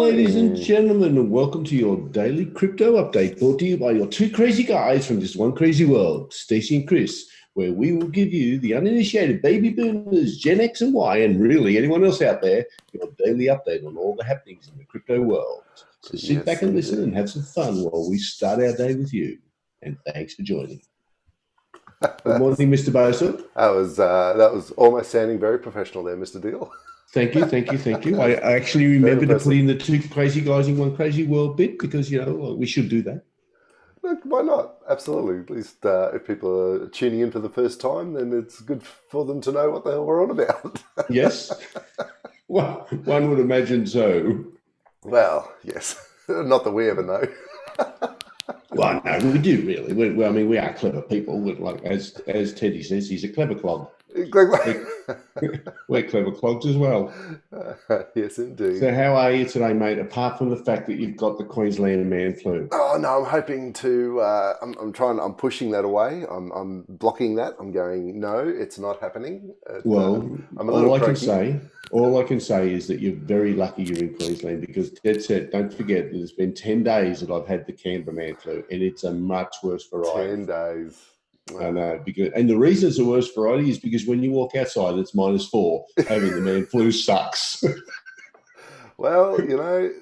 ladies and gentlemen, and welcome to your daily crypto update brought to you by your two crazy guys from this one crazy world, Stacey and Chris, where we will give you, the uninitiated baby boomers, Gen X and Y, and really anyone else out there, your daily update on all the happenings in the crypto world. So sit back and listen and have some fun while we start our day with you. And thanks for joining. Good morning, Mr. Bosa. That was almost sounding very professional there, Mr. Deal. Thank you. I actually remember to put in the two crazy guys in one crazy world bit because, we should do that. Look, why not? Absolutely. At least if people are tuning in for the first time, then it's good for them to know what the hell we're on about. Yes. Well, one would imagine so. Well, yes. Not that we ever know. Well, no, we do really. We are clever people. Like as Teddy says, he's a clever clog. We're clever clogs as well. Yes, indeed. So how are you today, mate? Apart from the fact that you've got the Queensland man flu. Oh no, I'm hoping to. I'm pushing that away. I'm blocking that. I'm going. No, it's not happening. All I can say is that you're very lucky you're in Queensland because Ted said, don't forget that it's been 10 days that I've had the Canberra man flu, and it's a much worse variety. 10 days. I know, and the reason it's a worse variety is because when you walk outside, it's -4. Having the man flu sucks. Well,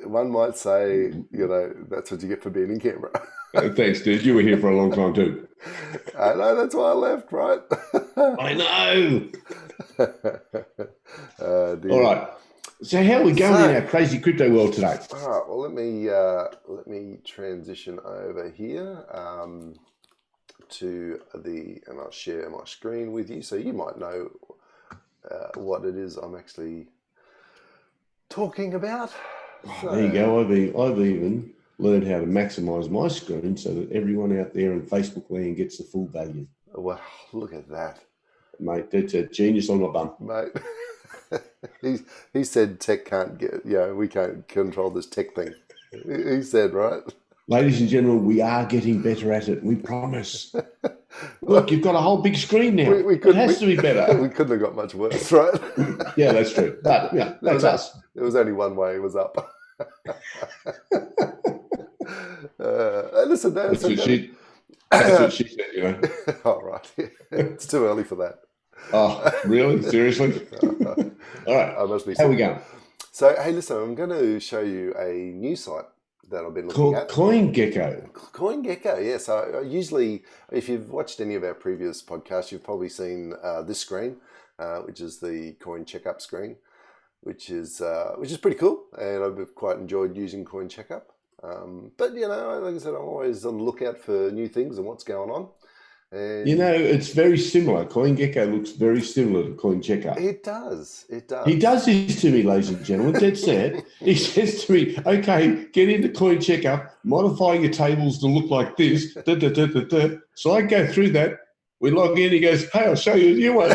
one might say, that's what you get for being in Canberra. Thanks, dude. You were here for a long time too. I know, that's why I left, right? I know. All right. So how are we going in our crazy crypto world today? All right. Well, let me transition over here. And I'll share my screen with you so you might know what it is I'm actually talking about. So, there you go. I've even learned how to maximize my screen so that everyone out there in Facebook land gets the full value. Well, look at that, mate. That's a genius on my bum, mate. he said tech can't we can't control this tech thing. He said, right? Ladies and gentlemen, we are getting better at it. We promise. Look, you've got a whole big screen now. It has to be better. We couldn't have got much worse, right? Yeah, that's true. But yeah, that's us. There was only one way it was up. Listen, that's what she said, All right. It's too early for that. Oh, really? Seriously? All right. I must be. How we going? So, hey, listen, I'm going to show you a new site that I've been looking at. CoinGecko. CoinGecko, yeah. So usually, if you've watched any of our previous podcasts, you've probably seen this screen, which is the coin checkup screen, which is pretty cool, and I've quite enjoyed using coin checkup. But like I said, I'm always on the lookout for new things and what's going on. And it's very similar. CoinGecko looks very similar to Coin Checkup. It does. He does this to me, ladies and gentlemen. Dead set. He says to me, okay, get into Coin Checkup, modify your tables to look like this. Da, da, da, da, da. So I go through that. We log in. He goes, hey, I'll show you a new one.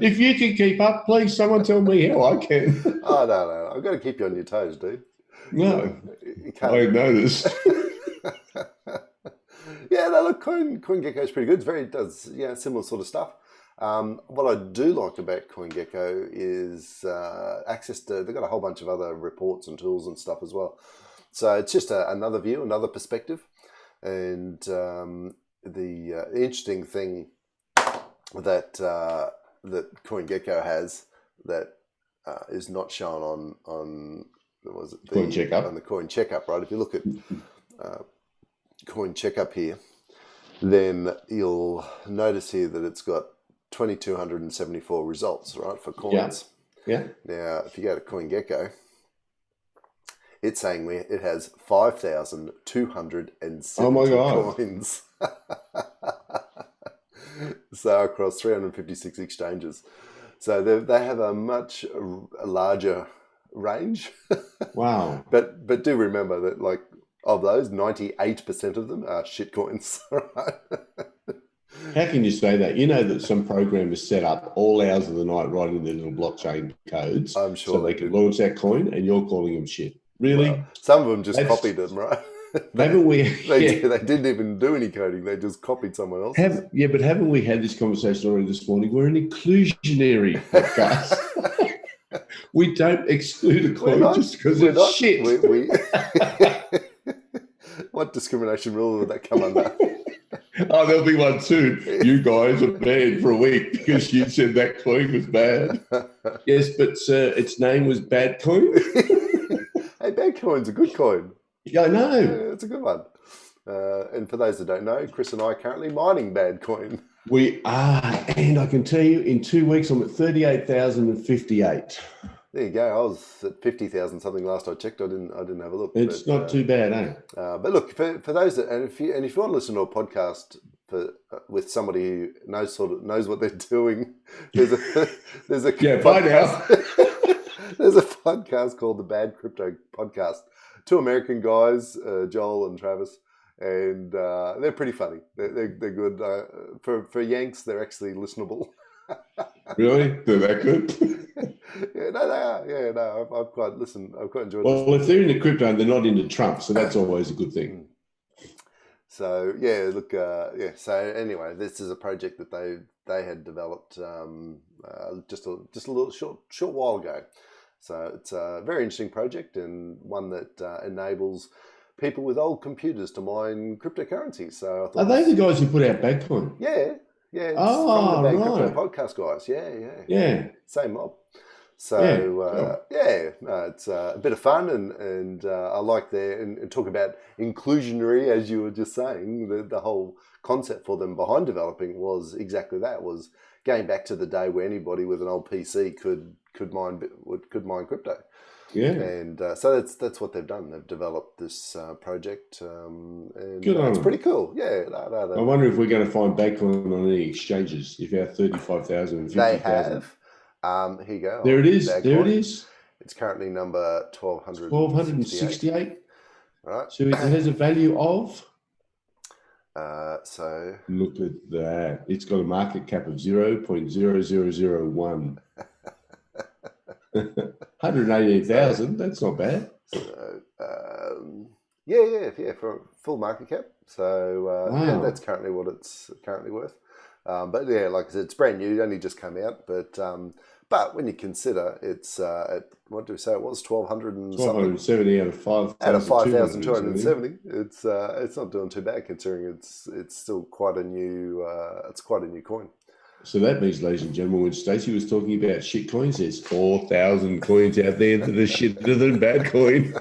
If you can keep up, please, someone tell me how I can. Oh, no. I've got to keep you on your toes, dude. No, I noticed. Yeah, no, look, CoinGecko is pretty good. It does similar sort of stuff. What I do like about CoinGecko is access to. They've got a whole bunch of other reports and tools and stuff as well. So it's just another view, another perspective, and the interesting thing that CoinGecko has that is not shown on Coin Checkup. On the Coin Checkup, right? If you look at Coin Checkup here, then you'll notice here that it's got 2,274 results, right, for coins. Yeah. Now, if you go to CoinGecko, it's saying it has 5,270 coins. So across 356 exchanges. So they have a much larger range. Wow. But do remember that, like, of those, 98% of them are shitcoins. Right? How can you say that? You know that some program is set up all hours of the night writing their little blockchain codes. I'm sure so they can launch that coin, and you're calling them shit. Really? Well, some of them just copied them, right? They didn't even do any coding. They just copied someone else. But haven't we had this conversation already this morning? We're an inclusionary podcast. We don't exclude a We're coin not. just because We're it's not. shit. We What discrimination rule would that come under? Oh, there'll be one soon. You guys are banned for a week because you said that coin was bad. Yes, but its name was badcoin. Hey, badcoin's a good coin. Yeah, I know. Yeah, it's a good one. And for those that don't know, Chris and I are currently mining badcoin. We are, and I can tell you, in 2 weeks, I'm at 38,058. There you go. I was at 50,000 something last I checked. I didn't have a look. It's not too bad, eh? But look, for those that, and if you want to listen to a podcast with somebody who knows what they're doing, there's a Yeah, bye now. There's a podcast called the Bad Crypto Podcast. Two American guys, Joel and Travis, and they're pretty funny. They're good. For Yanks, they're actually listenable. Really? They're that good? Yeah, no, they are. Yeah, no, I've quite enjoyed. Well, if they're into crypto and they're not into Trump, so that's always a good thing. So yeah, look, yeah. So anyway, this is a project that they had developed just a little short while ago. So it's a very interesting project and one that enables people with old computers to mine cryptocurrencies. So I thought, are they the guys who put out Bitcoin? Yeah. It's Oh, from the Bad right. Crypto Podcast guys. Yeah. Same mob. So cool. it's a bit of fun and I like and talk about inclusionary, as you were just saying. The whole concept for them behind developing was exactly that, was going back to the day where anybody with an old PC could mine crypto. Yeah. And so that's what they've done. They've developed this project, and Good on it's them. pretty cool. Yeah. I wonder if we're going to find Bitcoin on any exchanges. If our 35,000 and 50,000. They have. Here you go. There it is. Badcoin. There it is. It's currently number 1,268. Right. So it has a value of. So look at that. It's got a market cap of 0.0001. 188,000. That's not bad. So, yeah, for full market cap. So wow. Yeah, that's currently what it's currently worth. But yeah, like I said, it's brand new. It only just came out. But when you consider it's at, what do we say it was, 1,270 out of 5,270. It's not doing too bad considering it's still quite a new coin. So that means, ladies and gentlemen, when Stacey was talking about shit coins, there's 4,000 coins out there that are shitter than bad coin.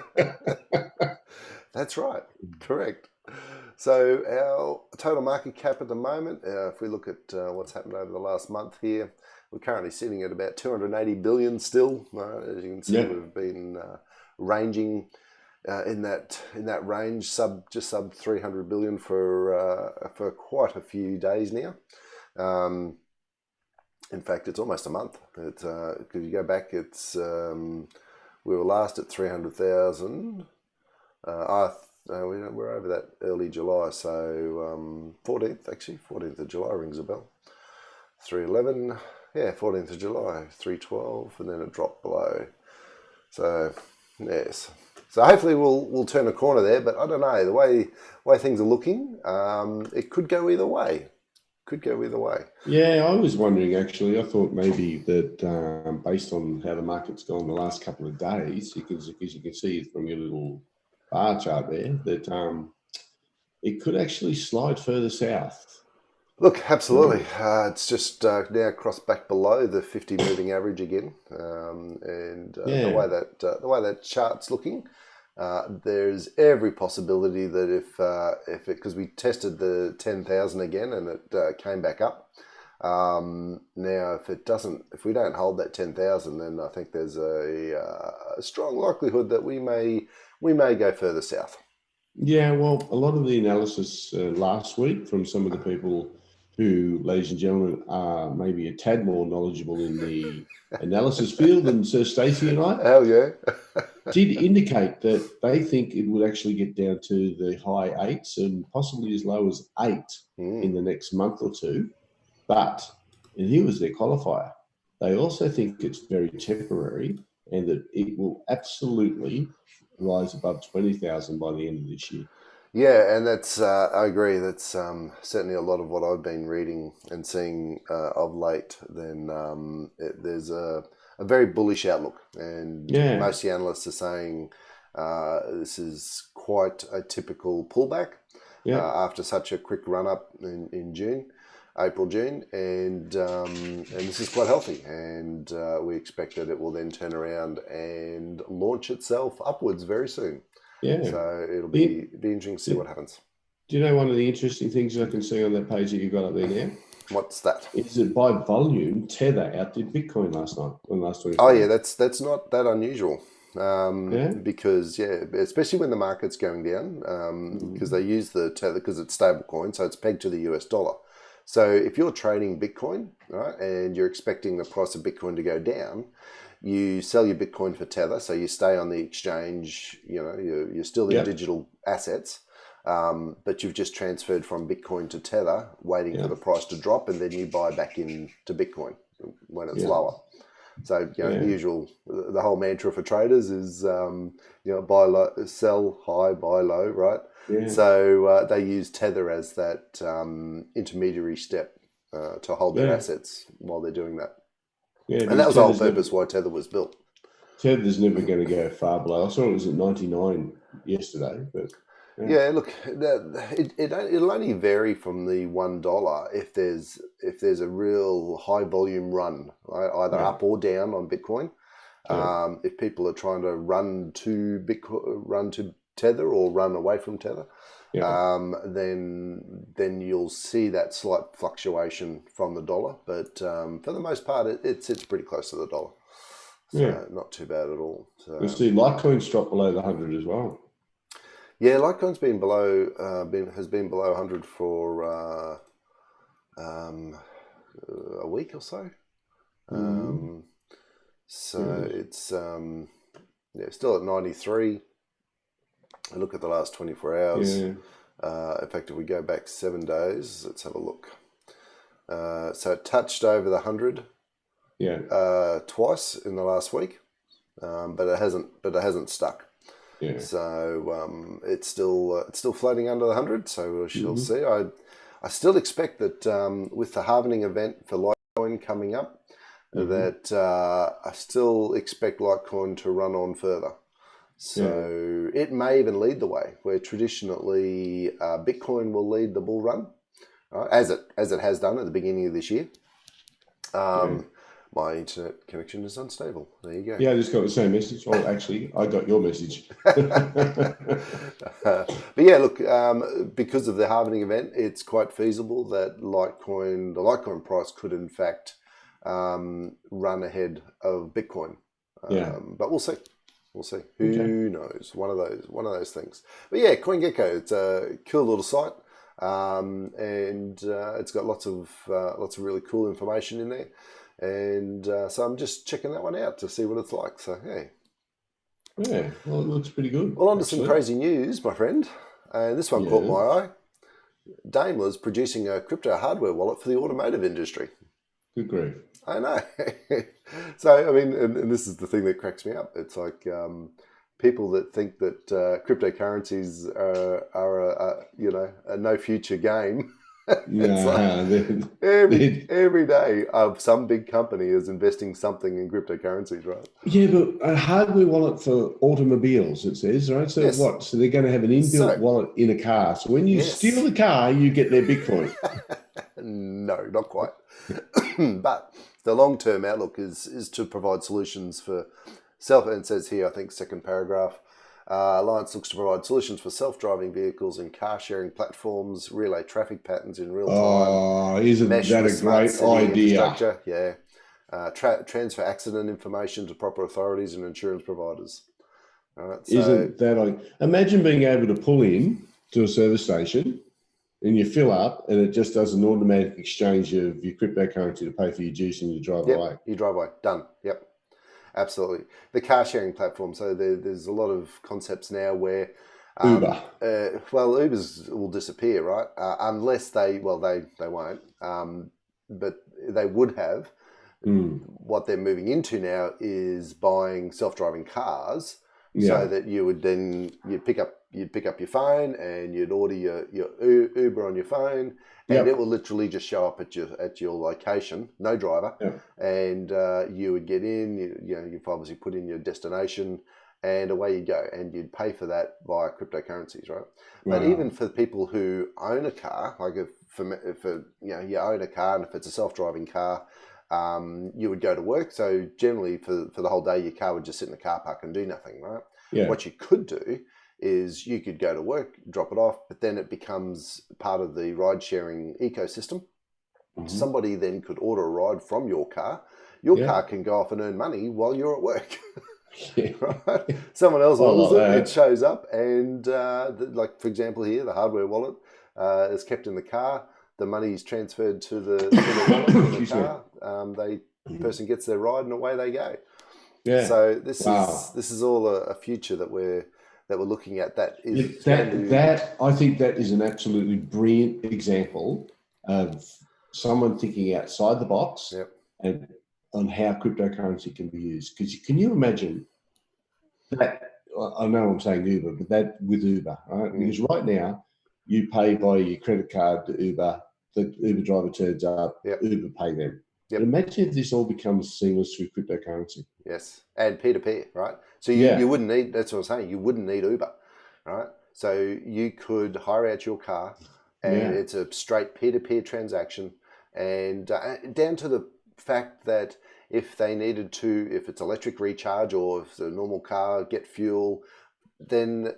That's right. Correct. So our total market cap at the moment, if we look at what's happened over the last month here, we're currently sitting at about 280 billion still. As you can see, we've been ranging in that range, just sub 300 billion for quite a few days now. In fact, it's almost a month. Because you go back, it's we were last at 300,000. We're over that early July, so 14th of July rings a bell. 311, 14th of July, 312, and then it dropped below. So yes, so hopefully we'll turn a corner there, but I don't know, the way things are looking, it could go either way. Yeah, I was wondering actually. I thought maybe that based on how the market's gone the last couple of days, as you can see from your little bar chart there, that it could actually slide further south. Look, absolutely. It's just now crossed back below the 50 moving average again, the way that chart's looking, there's every possibility that if because we tested the 10,000 again and it came back up. Now, if we don't hold that 10,000, then I think there's a strong likelihood that we may go further south. Yeah, well, a lot of the analysis last week from some of the people who, ladies and gentlemen, are maybe a tad more knowledgeable in the analysis field than Sir Stacey and I. Hell yeah. Did indicate that they think it would actually get down to the high 8s and possibly as low as 8 in the next month or two. But, and here was their qualifier, they also think it's very temporary and that it will absolutely rise above 20,000 by the end of this year. Yeah, and that's I agree. That's certainly a lot of what I've been reading and seeing of late. Then there's a a very bullish outlook, and Yeah. most of the analysts are saying this is quite a typical pullback Yeah. after such a quick run up in June. April, June, and this is quite healthy, and we expect that it will then turn around and launch itself upwards very soon. Yeah. So it'll be interesting to see what happens. Do you know one of the interesting things I can see on that page that you've got up there now? What's that? Is that by volume, Tether outdid Bitcoin last night, on last 24 Oh hours. yeah, that's not that unusual. Because especially when the market's going down, because they use the Tether because it's stable coin, so it's pegged to the US dollar. So if you're trading Bitcoin, right, and you're expecting the price of Bitcoin to go down, you sell your Bitcoin for Tether, so you stay on the exchange. You know, you're still in digital assets, but you've just transferred from Bitcoin to Tether, waiting for the price to drop, and then you buy back into Bitcoin when it's lower. So the usual, the whole mantra for traders is buy low, sell high, buy low, right? Yeah. So they use Tether as that intermediary step to hold their assets while they're doing that. Yeah, and that was the whole purpose why Tether was built. Tether's never going to go far below. I saw it was at 99 yesterday, but yeah, look, it'll only vary from the $1 if there's a real high volume run, right? Either up or down on Bitcoin. If people are trying to run to Bitcoin, run to Tether or run away from Tether, then you'll see that slight fluctuation from the dollar. But for the most part, it sits pretty close to the dollar. So not too bad at all. So we'll see Litecoin's dropped below the 100 as well. Yeah, Litecoin's been below, has been below 100 for a week or so. It's still at 93. I look at the last 24 hours. In fact, if we go back 7 days, let's have a look. So it touched over the 100 twice in the last week, but it hasn't stuck. Yeah. So it's still floating under the 100. So we shall see. I still expect that with the halvening event for Litecoin coming up, that I still expect Litecoin to run on further. So it may even lead the way, where traditionally Bitcoin will lead the bull run, as it has done at the beginning of this year. My internet connection is unstable. There you go. Yeah, I just got the same message. Well, actually, I got your message. But yeah, look, because of the halvening event, it's quite feasible that the Litecoin price could in fact run ahead of Bitcoin. But we'll see. We'll see. Who knows? One of those things. But yeah, CoinGecko, it's a cool little site, and it's got lots of really cool information in there. And so I'm just checking that one out to see what it's like. So hey, yeah, well, it looks pretty good. Well, on to some crazy news, my friend. And this one caught my eye. Daimler's producing a crypto hardware wallet for the automotive industry. Good grief. I know. So, I mean, and this is the thing that cracks me up. It's like people that think that cryptocurrencies are a no future game. It's like every day some big company is investing something in cryptocurrencies, right? Yeah, but a hardware wallet for automobiles, it says, right? So what? So they're going to have an inbuilt wallet in a car. So when you steal the car, you get their Bitcoin. No, not quite. But the long-term outlook is to provide solutions for and it says here, I think second paragraph, Alliance looks to provide solutions for self-driving vehicles and car-sharing platforms, relay traffic patterns in real time. Oh, isn't that a great idea? Yeah. Transfer accident information to proper authorities and insurance providers. All right, isn't that imagine being able to pull in to a service station and you fill up and it just does an automatic exchange of your cryptocurrency to pay for your juice and you drive away. You drive away. Done. Yep. Absolutely. The car sharing platform. So there's a lot of concepts now where Uber. Ubers will disappear, right? Unless they won't. But they would have. What they're moving into now is buying self-driving cars, so that you pick up you'd pick up your phone and you'd order your Uber on your phone, and it will literally just show up at your location, no driver, and you would get in. You've obviously put in your destination, and away you go, and you'd pay for that via cryptocurrencies, right? Wow. But even for people who own a car, like if you own a car, and if it's a self-driving car, you would go to work. So generally, for the whole day, your car would just sit in the car park and do nothing, right? Yeah. What you could do is you could go to work, drop it off, but then it becomes part of the ride-sharing ecosystem. Mm-hmm. Somebody then could order a ride from your car. Your car can go off and earn money while you're at work. Right? Someone else orders it shows up, and like for example here, the hardware wallet is kept in the car. The money is transferred to the wallet in the car. The person gets their ride, and away they go. Yeah. So this is all a future that we're looking at. That is I think that is an absolutely brilliant example of someone thinking outside the box and on how cryptocurrency can be used. Because can you imagine that? I know I'm saying Uber, but that with Uber, right? Because right now you pay by your credit card to Uber. The Uber driver turns up, Uber pay them. But imagine if this all becomes seamless through cryptocurrency. Yes, and peer-to-peer, right? So you wouldn't need, that's what I'm saying, you wouldn't need Uber, right? So you could hire out your car, and it's a straight peer-to-peer transaction, and down to the fact that if they needed to, if it's electric recharge or if it's a normal car, get fuel, then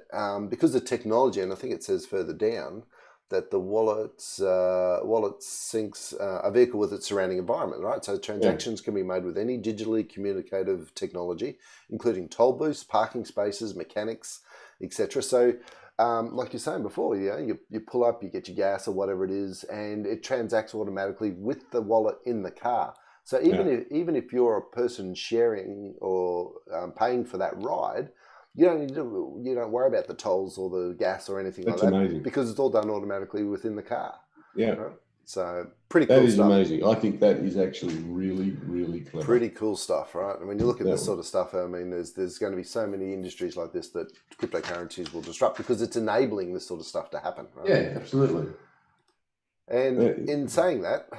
because the technology, and I think it says further down, that the wallet syncs a vehicle with its surrounding environment, right? So transactions can be made with any digitally communicative technology, including toll booths, parking spaces, mechanics, etc. So, like you're saying before, you pull up, you get your gas or whatever it is, and it transacts automatically with the wallet in the car. So even if you're a person sharing or paying for that ride, you don't worry about the tolls or the gas or anything like that. That's amazing. Because it's all done automatically within the car. Yeah. Right? So pretty cool stuff. That is amazing. I think that is actually really, really clever. Pretty cool stuff, right? I mean, you look at this sort of stuff, I mean, there's going to be so many industries like this that cryptocurrencies will disrupt because it's enabling this sort of stuff to happen. Right? Yeah, absolutely. And in saying that,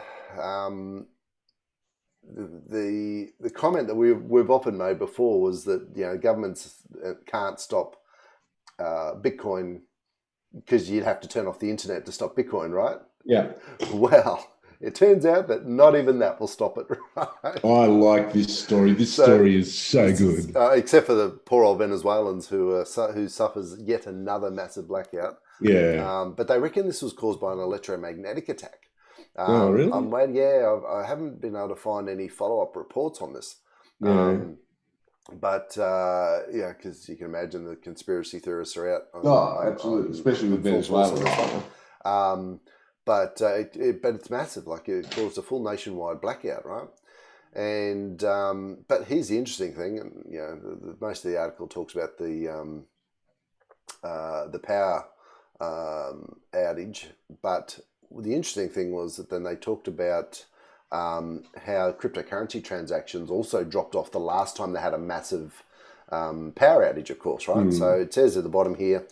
the comment that we've often made before was that governments can't stop Bitcoin because you'd have to turn off the internet to stop Bitcoin, right? Yeah. Well, it turns out that not even that will stop it. Right? I like this story. This story is so good. Except for the poor old Venezuelans who suffers yet another massive blackout. Yeah. But they reckon this was caused by an electromagnetic attack. Oh, really? I haven't been able to find any follow-up reports on this. But because you can imagine the conspiracy theorists are out. Absolutely, especially with Venezuela. But it's massive. Like it caused a full nationwide blackout, right? And but here's the interesting thing, and most of the article talks about the power outage, but the interesting thing was that then they talked about how cryptocurrency transactions also dropped off the last time they had a massive power outage, of course, right? So it says at the bottom here,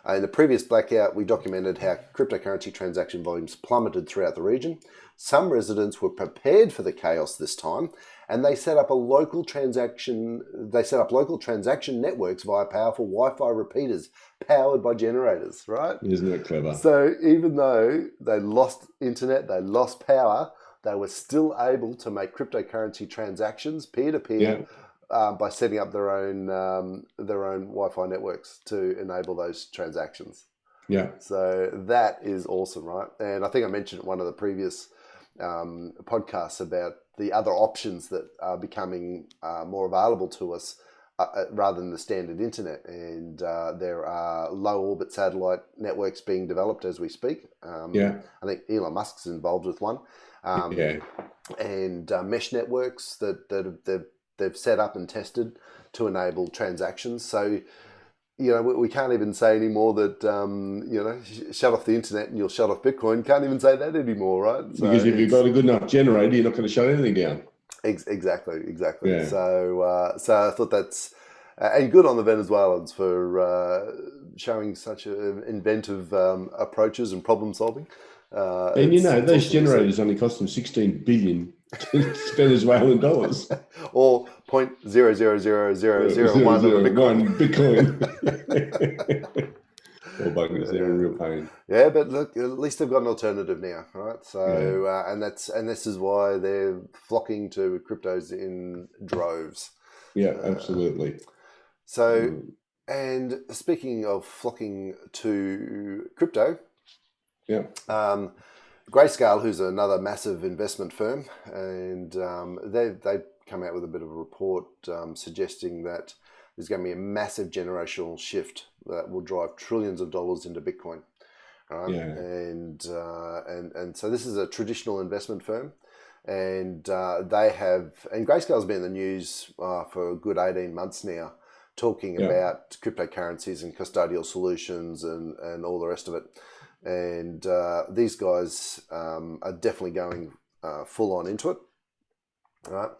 in the previous blackout, we documented how cryptocurrency transaction volumes plummeted throughout the region. Some residents were prepared for the chaos this time, and they set up local transaction networks via powerful Wi-Fi repeaters powered by generators, right? Isn't that clever? So even though they lost internet, they lost power, they were still able to make cryptocurrency transactions peer-to-peer by setting up their own Wi-Fi networks to enable those transactions. Yeah. So that is awesome, right? And I think I mentioned one of the previous podcasts about the other options that are becoming more available to us rather than the standard internet. And there are low orbit satellite networks being developed as we speak. I think Elon Musk's involved with one. And mesh networks that they've set up and tested to enable transactions. So, we can't even say anymore that, shut off the internet and you'll shut off Bitcoin. Can't even say that anymore, right? So because if you've got a good enough generator, you're not going to shut anything down. Exactly. Yeah. So I thought that's And good on the Venezuelans for showing such inventive approaches and problem solving. And those awesome generators only cost them 16 billion Venezuelan dollars. Or 0.0000001 of a Bitcoin. Well, buggers, they're in real pain. Yeah, but look, at least they've got an alternative now, right? So, and this is why they're flocking to cryptos in droves. Yeah, absolutely. So, and speaking of flocking to crypto, Grayscale, who's another massive investment firm, and they've come out with a bit of a report suggesting that there's going to be a massive generational shift that will drive trillions of dollars into Bitcoin. And so this is a traditional investment firm, and Grayscale's been in the news for a good 18 months now, talking about cryptocurrencies and custodial solutions and all the rest of it. And these guys are definitely going full on into it. Right.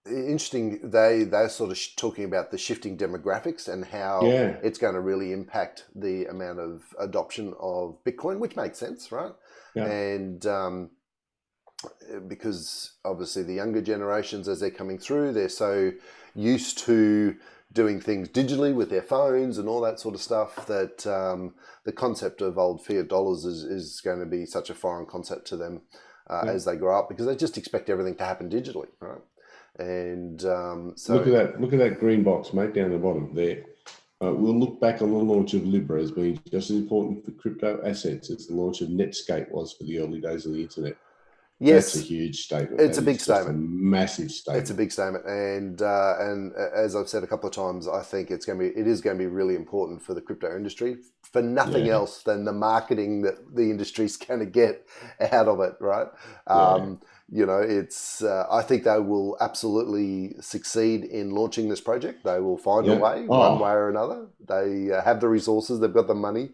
Interesting, they're sort of talking about the shifting demographics and how it's going to really impact the amount of adoption of Bitcoin, which makes sense, right? And because obviously the younger generations, as they're coming through, they're so used to doing things digitally with their phones and all that sort of stuff that the concept of old fiat dollars is going to be such a foreign concept to them as they grow up, because they just expect everything to happen digitally, right? And so look at that green box, mate, down the bottom there. We'll look back on the launch of Libra as being just as important for crypto assets as the launch of Netscape was for the early days of the internet. Yes, that's a huge statement. It's a big statement. A massive statement. It's a big statement, and as I've said a couple of times, I think it is going to be really important for the crypto industry, for nothing else than the marketing that the industry's going to get out of it, right? It's I think they will absolutely succeed in launching this project. They will find a way, one way or another. They have the resources, they've got the money.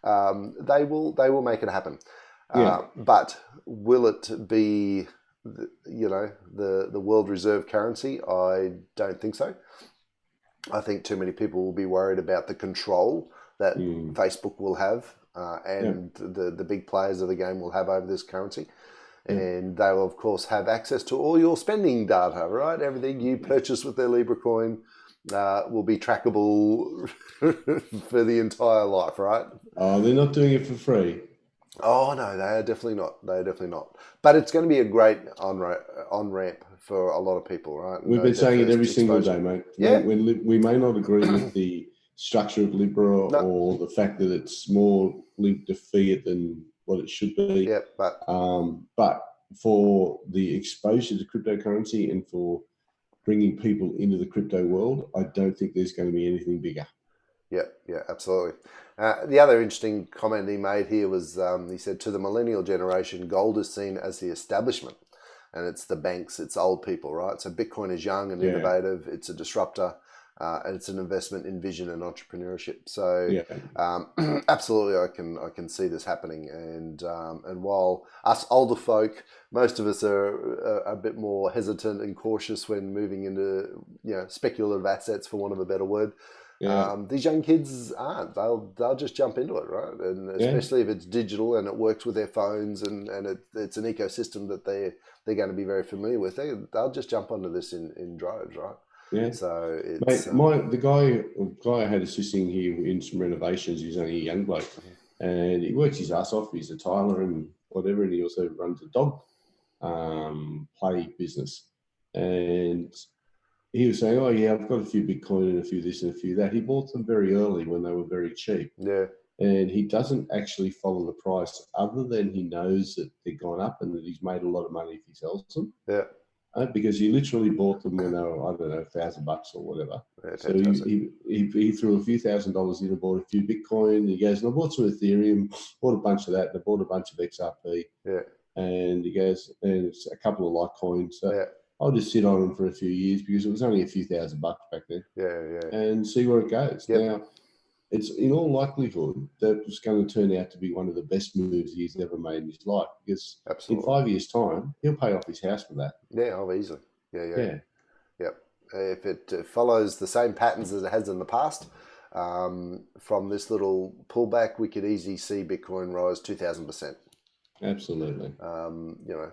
They will make it happen. But will it be, the world reserve currency? I don't think so. I think too many people will be worried about the control that Facebook will have and the big players of the game will have over this currency. And they will, of course, have access to all your spending data, right? Everything you purchase with their Libra coin will be trackable for the entire life, right? Oh, they're not doing it for free. Oh, no, they are definitely not. They are definitely not. But it's going to be a great on-ramp for a lot of people, right? We've been saying it every single day, mate. Yeah. We may not agree with the structure of Libra or the fact that it's more linked to fiat than what it should be. Yeah, but for the exposure to cryptocurrency and for bringing people into the crypto world, I don't think there's going to be anything bigger. Yeah, absolutely. The other interesting comment he made here was he said, to the millennial generation, gold is seen as the establishment, and it's the banks, it's old people, right? So Bitcoin is young and innovative, it's a disruptor, and it's an investment in vision and entrepreneurship. So absolutely, I can see this happening. And while us older folk, most of us are a bit more hesitant and cautious when moving into speculative assets, for want of a better word. These young kids aren't. They'll just jump into it, right? And especially if it's digital and it works with their phones and it's an ecosystem that they're going to be very familiar with. They'll just jump onto this in droves, right? Yeah. So it's the guy I had assisting here in some renovations. He's only a young bloke, and he works his ass off. He's a tiler and whatever, and he also runs a dog play business. And he was saying, "Oh yeah, I've got a few Bitcoin and a few this and a few that." He bought them very early when they were very cheap. Yeah. And he doesn't actually follow the price, other than he knows that they've gone up and that he's made a lot of money if he sells them. Yeah. Because he literally bought them when they were, I don't know, $1,000 or whatever. Yeah, so he threw a few $1,000s in and bought a few Bitcoin. He goes, and I bought some Ethereum, bought a bunch of that, and I bought a bunch of XRP. Yeah. And he goes, and it's a couple of Litecoins. So I'll just sit on them for a few years because it was only a few $1,000 back then. Yeah. And see where it goes. Yep. Now, it's in all likelihood that it's going to turn out to be one of the best moves he's ever made in his life, because in 5 years' time, he'll pay off his house for that. Yeah, easily. Yeah. Yep. if it follows the same patterns as it has in the past, from this little pullback, we could easily see Bitcoin rise 2,000%. Absolutely.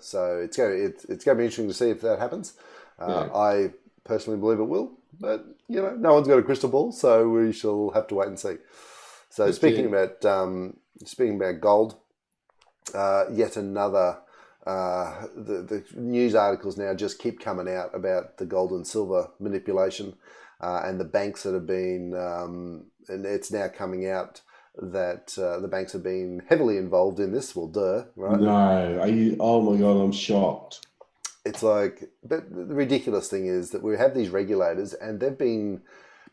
So it's going to be interesting to see if that happens. I personally believe it will, but no one's got a crystal ball, so we shall have to wait and see. So speaking about gold, yet another. The news articles now just keep coming out about the gold and silver manipulation, and the banks that have been, and it's now coming out that the banks have been heavily involved in this. Well, right? No, are you? Oh my God, I'm shocked. It's like, but the ridiculous thing is that we have these regulators, and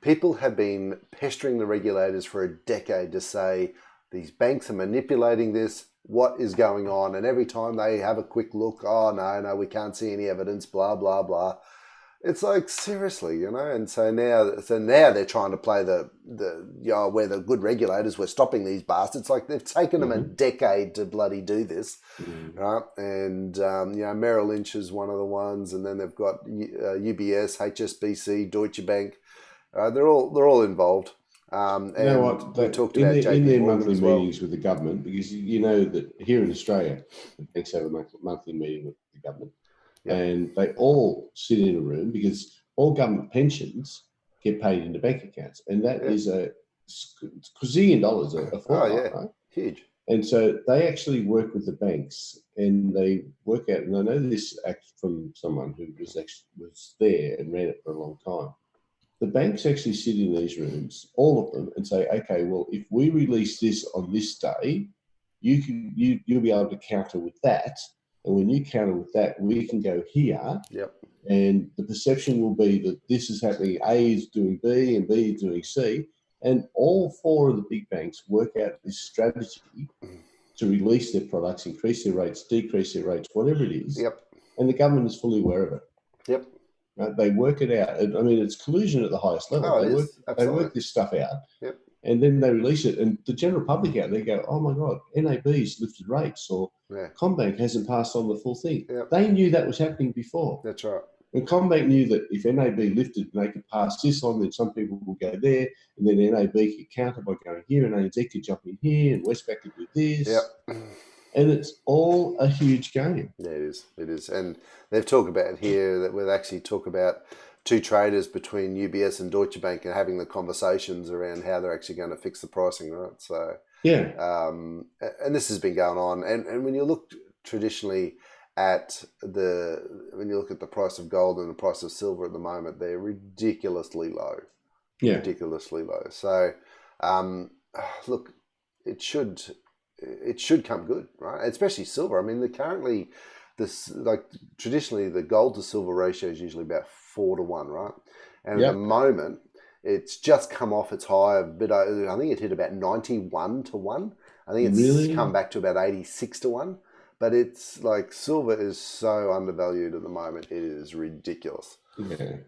people have been pestering the regulators for a decade to say these banks are manipulating this. What is going on? And every time they have a quick look, oh no, we can't see any evidence, blah blah blah. It's like, seriously, And so now they're trying to play we're the good regulators, we're stopping these bastards. Like, they've taken them a decade to bloody do this, right? And Merrill Lynch is one of the ones, and then they've got UBS, HSBC, Deutsche Bank. They're all involved. And you know what? we talked about in their monthly as well. meetings with the government, because you know that here in Australia, the banks have a monthly meeting with the government, and they all sit in a room because all government pensions get paid into bank accounts, and that is a gazillion dollars a fortnight, right? Huge. And so they actually work with the banks, and they work out. And I know this from someone who was there and ran it for a long time. The banks actually sit in these rooms, all of them, and say, okay, well, if we release this on this day, you'll be able to counter with that. And when you counter with that, we can go here. Yep. And the perception will be that this is happening. A is doing B and B is doing C. And all four of the big banks work out this strategy to release their products, increase their rates, decrease their rates, whatever it is. Yep. And the government is fully aware of it. Yep. Right? They work it out. I mean, it's collusion at the highest level. They work this stuff out. Yep. And then they release it. And the general public out there go, oh, my God, NAB's lifted rates, or Combank hasn't passed on the full thing. Yep. They knew that was happening before. That's right. And Combank knew that if NAB lifted and they could pass this on, then some people will go there, and then NAB could counter by going here, and ANZ could jump in here, and Westpac could do this. Yep. And it's all a huge game. Yeah, it is. It is. And they've talked about here that we'll actually talk about two traders between UBS and Deutsche Bank and having the conversations around how they're actually going to fix the pricing, right? So, and this has been going on. And when you look traditionally at when you look at the price of gold and the price of silver at the moment, they're ridiculously low. Yeah. Ridiculously low. So, look, it should come good, right? Especially silver. I mean, traditionally the gold to silver ratio is usually about 4-1, right? And at the moment, it's just come off its high a bit. I think it hit about 91-1. I think it's come back to about 86-1. But it's like, silver is so undervalued at the moment. It is ridiculous. Yeah.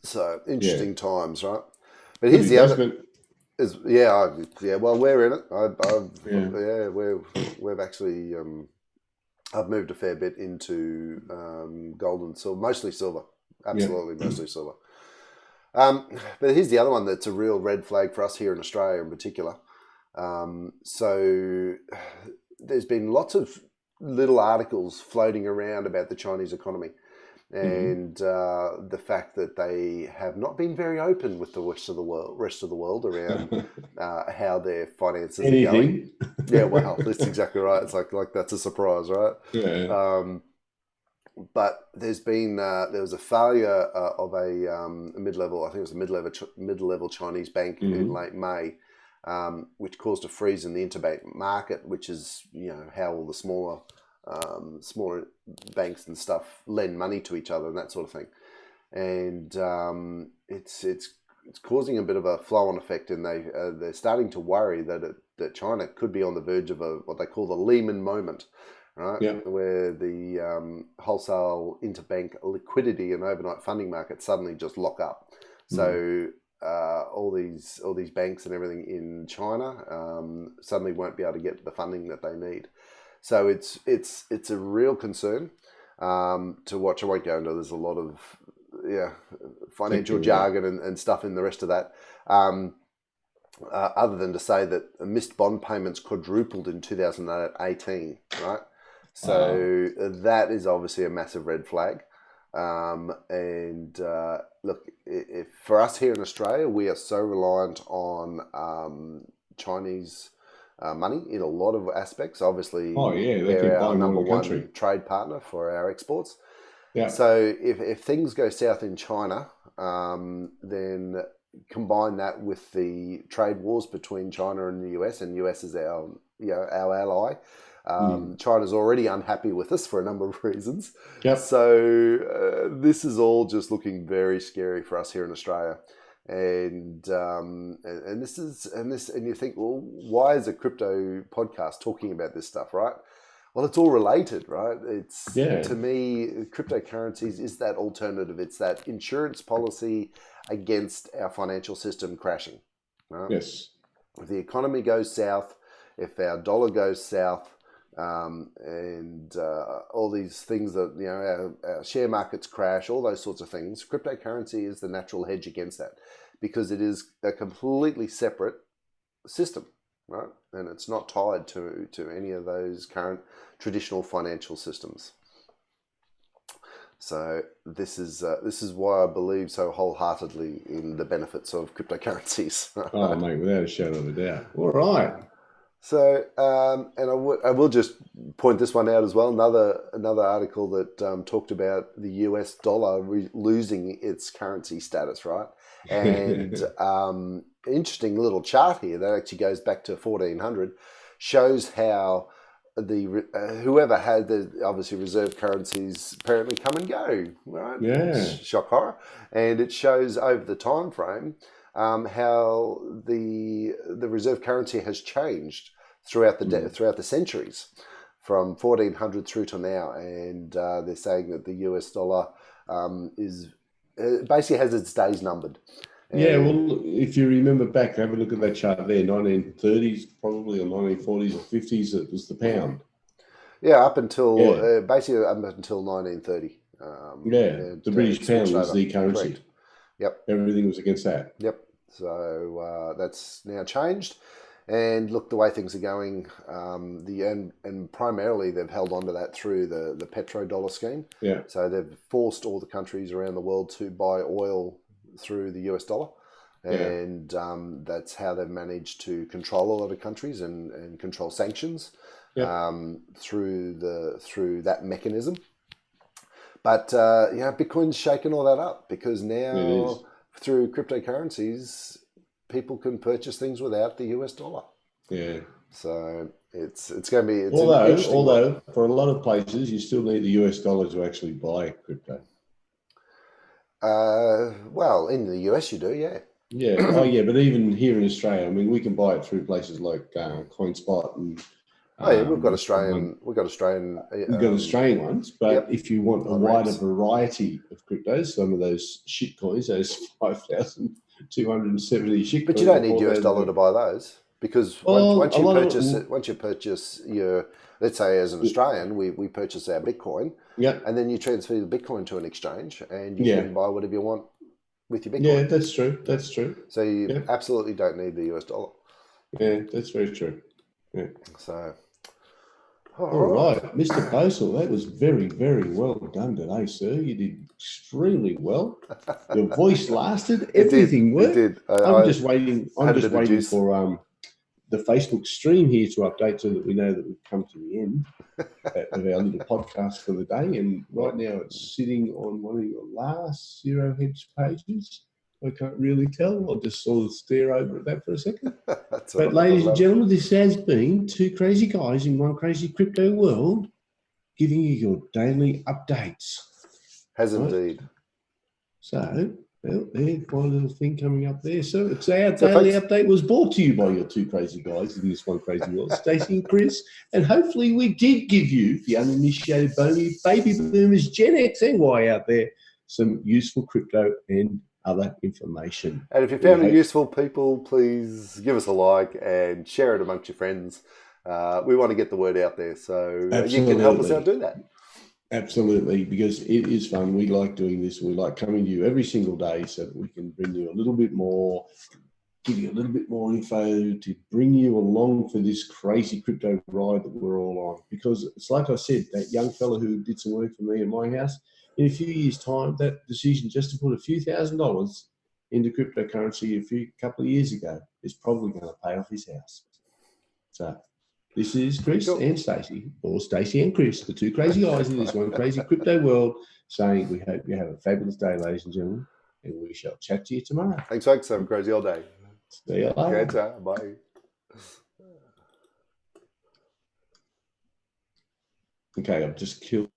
So interesting times, right? But here's the other. Well, we're in it. We've actually. I've moved a fair bit into gold and silver, mostly silver. Absolutely, mostly silver. But here's the other one that's a real red flag for us here in Australia in particular. So there's been lots of little articles floating around about the Chinese economy and the fact that they have not been very open with the rest of the world around how their finances are going. Yeah, well, that's exactly right. It's like that's a surprise, right? Yeah. But there's been there was a failure of a mid-level. I think it was a mid-level Chinese bank in late May, which caused a freeze in the interbank market, which is how all the smaller banks and stuff lend money to each other and that sort of thing, and it's causing a bit of a flow-on effect, and they're starting to worry that China could be on the verge of what they call the Lehman moment, right? Yeah. Where the wholesale interbank liquidity and overnight funding markets suddenly just lock up. So all these banks and everything in China suddenly won't be able to get the funding that they need. So it's a real concern to watch. I won't go into. There's a lot of financial jargon and stuff in the rest of that. Other than to say that missed bond payments quadrupled in 2018, right? So that is obviously a massive red flag. Look, for us here in Australia, we are so reliant on Chinese money in a lot of aspects. Obviously, they're our number one trade partner for our exports. Yeah. So if things go south in China, then combine that with the trade wars between China and the US, and US is our ally. China's already unhappy with us for a number of reasons. Yep. So this is all just looking very scary for us here in Australia. And you think, well, why is a crypto podcast talking about this stuff, right? Well, it's all related, right? To me, cryptocurrencies is that alternative. It's that insurance policy against our financial system crashing. Right? Yes. If the economy goes south, if our dollar goes south, and all these things that our share markets crash, all those sorts of things, cryptocurrency is the natural hedge against that, because it is a completely separate system, right? And it's not tied to any of those current traditional financial systems. So this is why I believe so wholeheartedly in the benefits of cryptocurrencies. Oh, mate, without a shadow of a doubt. All right. So, and I will just point this one out as well. Another article that talked about the US dollar losing its currency status, right? And interesting little chart here that actually goes back to 1400, shows how whoever had the obviously reserve currencies apparently come and go, right? Yeah. Shock horror. And it shows over the time frame how the reserve currency has changed throughout the centuries, from 1400 through to now, and they're saying that the US dollar basically has its days numbered. And well, if you remember back, have a look at that chart there, 1930s probably, or 1940s or 50s, it was the pound. Yeah, up until basically up until 1930. The British pound was the currency. Correct. Yep. Everything was against that. Yep. So that's now changed, and look, the way things are going, and primarily they've held on to that through the petrodollar scheme. Yeah. So they've forced all the countries around the world to buy oil through the US dollar, and that's how they've managed to control a lot of countries and control sanctions through that mechanism. But Bitcoin's shaken all that up, because now, through cryptocurrencies, people can purchase things without the US dollar. Yeah. So it's going to be although for a lot of places you still need the US dollar to actually buy crypto. Well, in the US you do, yeah. Yeah. But even here in Australia, I mean, we can buy it through places like CoinSpot and. We've got Australian ones, but if you want a wider variety of cryptos, some of those shit coins, those 5,270 shit coins. But you don't need US dollar to buy those, because once you purchase your, let's say as an Australian, we purchase our Bitcoin, and then you transfer the Bitcoin to an exchange, and you can buy whatever you want with your Bitcoin. Yeah, that's true. That's true. So you absolutely don't need the US dollar. Yeah, that's very true. Yeah. So. All right, Mr. Postal, that was very, very well done today, sir. You did extremely well. Your voice lasted. Everything worked. It did. I'm just waiting for the Facebook stream here to update, so that we know that we've come to the end of our little podcast for the day. And right now it's sitting on one of your last Zero Hedge pages. I can't really tell. I'll just sort of stare over at that for a second. But ladies and gentlemen, this has been two crazy guys in one crazy crypto world, giving you your daily updates. Has indeed. So, there's one little thing coming up there. So, our daily update was brought to you by your two crazy guys in this one crazy world, Stacey and Chris. And hopefully we did give you, the uninitiated bony baby boomers, Gen X and Y out there, some useful crypto and other information. And if you found it useful, people, please give us a like and share it amongst your friends. We want to get the word out there, so you can help us out do that. Absolutely, because it is fun. We like doing this. We like coming to you every single day so that we can bring you a little bit more, give you a little bit more info to bring you along for this crazy crypto ride that we're all on. Because it's like I said, that young fella who did some work for me in my house, in a few years' time, that decision just to put a few $1,000s into cryptocurrency a couple of years ago is probably going to pay off his house. So this is Chris and Stacey, or Stacey and Chris, the two crazy guys in this one crazy crypto world, saying we hope you have a fabulous day, ladies and gentlemen, and we shall chat to you tomorrow. Thanks, folks. Have a crazy all day. See you later. Catch. Bye. Okay, I've just killed.